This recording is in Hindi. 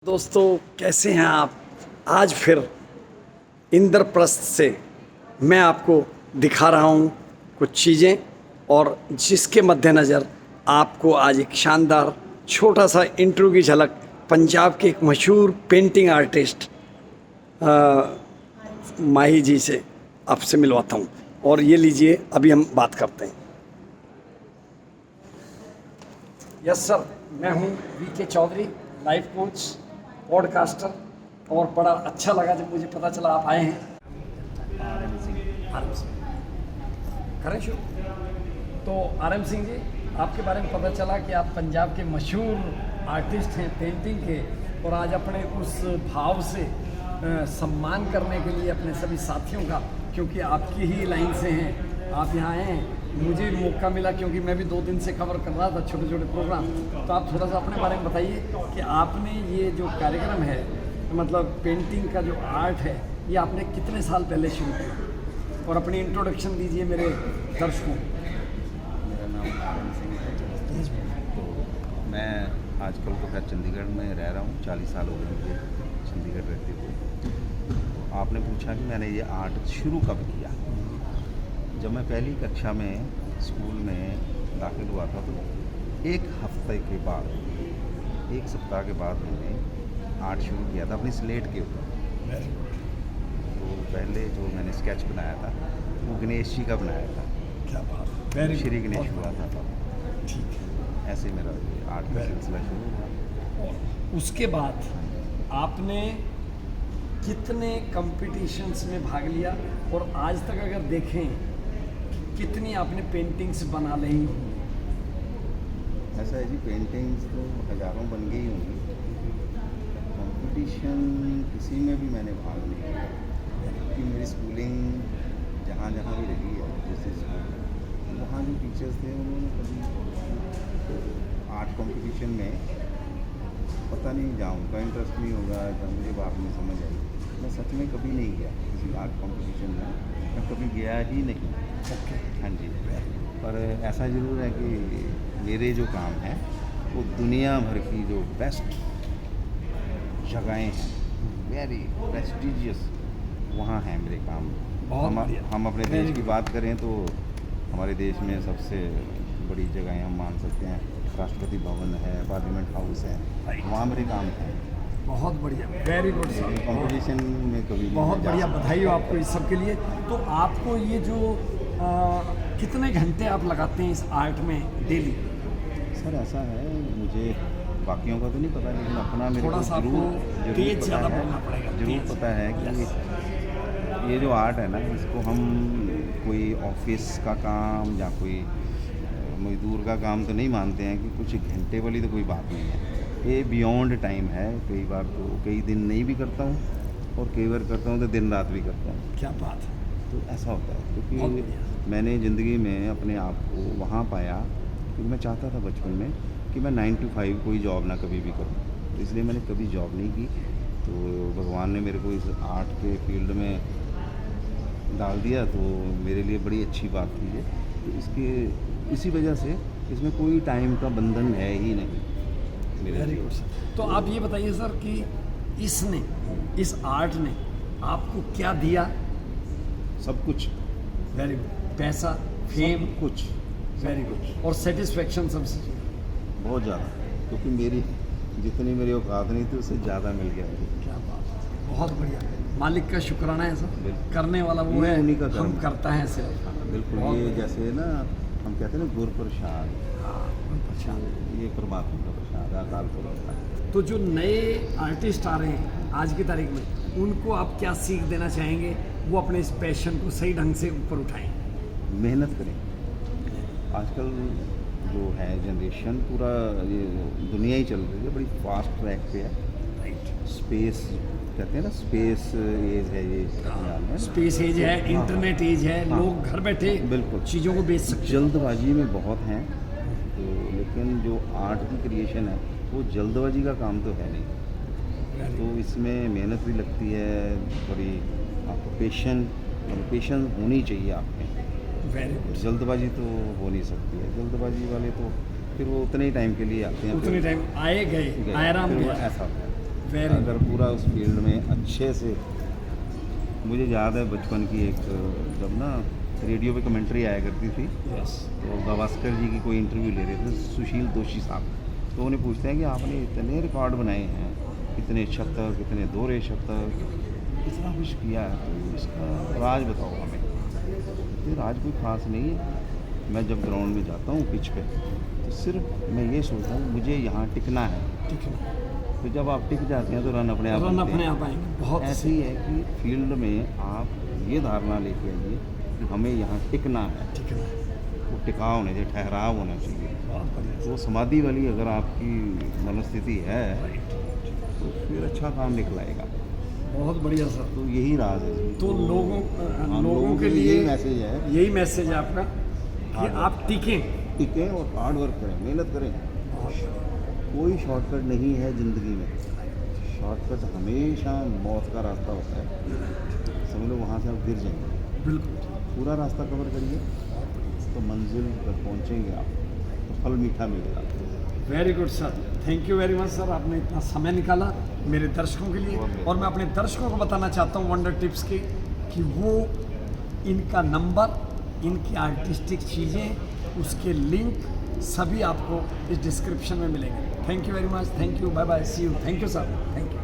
दोस्तों कैसे हैं आप। आज फिर इंद्रप्रस्थ से मैं आपको दिखा रहा हूँ कुछ चीज़ें और जिसके मद्देनज़र आपको आज एक शानदार छोटा सा इंट्रो की झलक पंजाब के एक मशहूर पेंटिंग आर्टिस्ट माही जी से आपसे मिलवाता हूँ। और ये लीजिए, अभी हम बात करते हैं। यस सर, मैं हूँ V K Chaudhary, life coach, podcaster. और बड़ा अच्छा लगा जब मुझे पता चला आप आए हैं। आरएम सिंह करें शुरू। तो आरएम सिंह जी, आपके बारे में पता चला कि आप पंजाब के मशहूर आर्टिस्ट हैं पेंटिंग के, और आज अपने उस भाव से सम्मान करने के लिए अपने सभी साथियों का, क्योंकि आपकी ही लाइन से हैं, आप यहाँ आए हैं। मुझे मौका मिला क्योंकि मैं भी 2 दिन से कवर कर रहा था छोटे छोटे प्रोग्राम। तो आप थोड़ा सा अपने बारे में बताइए कि आपने ये जो कार्यक्रम है, मतलब पेंटिंग का जो आर्ट है, ये आपने कितने साल पहले शुरू किया, और अपनी इंट्रोडक्शन दीजिए मेरे दर्शकों। मेरा नाम आरएम सिंह है। तो मैं आजकल तो खैर चंडीगढ़ में रह रहा हूँ, 40 साल हो गए मुझे चंडीगढ़ रहते हुए। तो आपने पूछा कि मैंने ये आर्ट शुरू कब किया। जब मैं पहली कक्षा में स्कूल में दाखिल हुआ था, तो एक हफ्ते के बाद, 1 सप्ताह के बाद मैंने आर्ट शुरू किया था अपनी स्लेट के ऊपर। तो पहले जो मैंने स्केच बनाया था वो गणेश जी का बनाया था। क्या बात, श्री गणेश हुआ था तब। ठीक है। ऐसे मेरा आर्ट का सिलसिला शुरू हुआ। उसके बाद आपने कितने कंपटीशंस में भाग लिया, और आज तक अगर देखें कितनी आपने पेंटिंग्स बना ली होंगी? ऐसा है जी, पेंटिंग्स तो हज़ारों बन गई होंगी। कंपटीशन किसी में भी मैंने भाग नहीं लिया, क्योंकि मेरी स्कूलिंग जहाँ जहाँ भी रही है, जैसे स्कूल, वहाँ जो टीचर्स थे उन्होंने कभी आर्ट कंपटीशन में, पता नहीं जहाँ उनका इंटरेस्ट नहीं होगा, जहाँ मुझे बात नहीं समझ आई, मैं सच में कभी नहीं गया किसी आर्ट कंपटीशन में। मैं कभी गया ही नहीं। हाँ जी। पर ऐसा ज़रूर है कि मेरे जो काम हैं वो दुनिया भर की जो बेस्ट जगहें हैं, वेरी प्रेस्टिजियस, वहाँ हैं मेरे काम। हम अपने देश की बात करें तो हमारे देश में सबसे बड़ी जगहें हम मान सकते हैं, राष्ट्रपति भवन है, पार्लियामेंट हाउस है, वहाँ मेरे काम हैं। बहुत बढ़िया, वेरी गुड सर। कंपटीशन में कभी बहुत बढ़िया, बधाई हो आपको इस सब के लिए। तो आपको ये जो कितने घंटे आप लगाते हैं इस आर्ट में डेली? सर ऐसा है, मुझे बाकियों का तो नहीं पता, लेकिन अपना मेरे थोड़ा को सा जरूर तेज ज़्यादा बोलना पड़ेगा। जरूर पता है कि ये जो आर्ट है ना, इसको हम कोई ऑफिस का काम या कोई मजदूर का काम तो नहीं मानते हैं कि कुछ घंटे वाली तो कोई बात नहीं है। ये बियॉन्ड टाइम है। कई बार तो कई दिन नहीं भी करता हूँ, और कई बार करता हूँ तो दिन रात भी करता हूँ। क्या बात है। तो ऐसा होता है, क्योंकि मैंने ज़िंदगी में अपने आप को वहाँ पाया, क्योंकि मैं चाहता था बचपन में कि मैं 9 to 5 कोई जॉब ना कभी भी करूँ, तो इसलिए मैंने कभी जॉब नहीं की। तो भगवान ने मेरे को इस आर्ट के फील्ड में डाल दिया, तो मेरे लिए बड़ी अच्छी बात थी ये। तो इसी वजह से इसमें कोई टाइम का बंधन है ही नहीं मेरे लिए। तो आप ये बताइए सर कि इस आर्ट ने आपको क्या दिया? सब कुछ। Very good. पैसा, फेम, कुछ। Very good. और सेटिस्फेक्शन सबसे बहुत ज़्यादा, क्योंकि मेरी जितनी मेरी औकात नहीं थी उससे ज़्यादा मिल गया मुझे। क्या बात है, बहुत बढ़िया। मालिक का शुक्राना है सर, करने वाला वो है, उन्हीं का हम कर्म करता है सिर्फ। बिल्कुल। ये जैसे ना हम कहते हैं ना, गुर प्रसाद, ये परमात्मा का प्रसाद, अकाल पुरख का। तो जो नए आर्टिस्ट आ रहे हैं आज की तारीख में, उनको आप क्या सीख देना चाहेंगे, वो अपने इस पैशन को सही ढंग से ऊपर उठाएं? मेहनत करें। आजकल जो है जनरेशन, पूरा ये दुनिया ही चल रही है, बड़ी फास्ट ट्रैक पे है। राइट। स्पेस कहते हैं ना, स्पेस एज है ये दुनिया में। स्पेस एज है, इंटरनेट एज है, लोग घर बैठे बिल्कुल चीज़ों को बेच सकते हैं। जल्दबाजी में बहुत हैं, तो लेकिन जो आर्ट की क्रिएशन है वो जल्दबाजी का काम तो है नहीं। तो इसमें मेहनत भी लगती है, बड़ी आपको पेशेंस होनी चाहिए आप में। Very good. जल्दबाजी तो हो नहीं सकती है। जल्दबाजी वाले तो फिर वो उतने ही टाइम के लिए आते हैं, उतने टाइम आए गए, आराम फिर वो गया। ऐसा होता है। Very अगर पूरा उस फील्ड में अच्छे से, मुझे याद है बचपन की एक, जब ना रेडियो पे कमेंट्री आया करती थी, यस तो गावस्कर जी की कोई इंटरव्यू ले रहे थे, सुशील दोषी साहब, तो उन्हें पूछते हैं कि आपने इतने रिकॉर्ड बनाए हैं, इतने शतक, इतने दोहरे शतक, इतना कुछ किया है, तो इसका राज बताओ हमें। ये राज कोई ख़ास नहीं है। मैं जब ग्राउंड में जाता हूँ पिच पे, तो सिर्फ मैं ये सोचता हूँ मुझे यहाँ टिकना है। ठीक है, तो जब आप टिक जाते हैं तो रन अपने आप रन बनते अपने हैं। आप आएंगे। बहुत ऐसे ही है कि फील्ड में आप ये धारणा लेके आइए कि हमें यहाँ टिकना है, ठीक है, वो टिकाव होना चाहिए, ठहराव होना चाहिए। बहुत बढ़िया। वो समाधि वाली अगर आपकी मनोस्थिति है तो फिर अच्छा काम निकलाएगा। बहुत बढ़िया सर। तो यही राज है। तो हम लोगों के लिए यही मैसेज है, यही मैसेज है आपका कि आप टिकें। टिकें और हार्ड वर्क करें, मेहनत करें। कोई शॉर्टकट नहीं है ज़िंदगी में। शॉर्टकट हमेशा मौत का रास्ता होता है। समझ लो वहाँ से आप गिर जाएंगे। बिल्कुल। पूरा रास्ता कवर करिए तो मंजिल पर पहुँचेंगे आप, तो फल मीठा मिलेगा। Very good sir, thank you very much sir, आपने इतना समय निकाला मेरे दर्शकों के लिए। और मैं अपने दर्शकों को बताना चाहता हूँ वंडर टिप्स के कि वो इनका नंबर, इनकी आर्टिस्टिक चीज़ें, उसके लिंक सभी आपको इस डिस्क्रिप्शन में मिलेंगे। Thank you very much, thank you, bye bye, see you, thank you sir, thank you.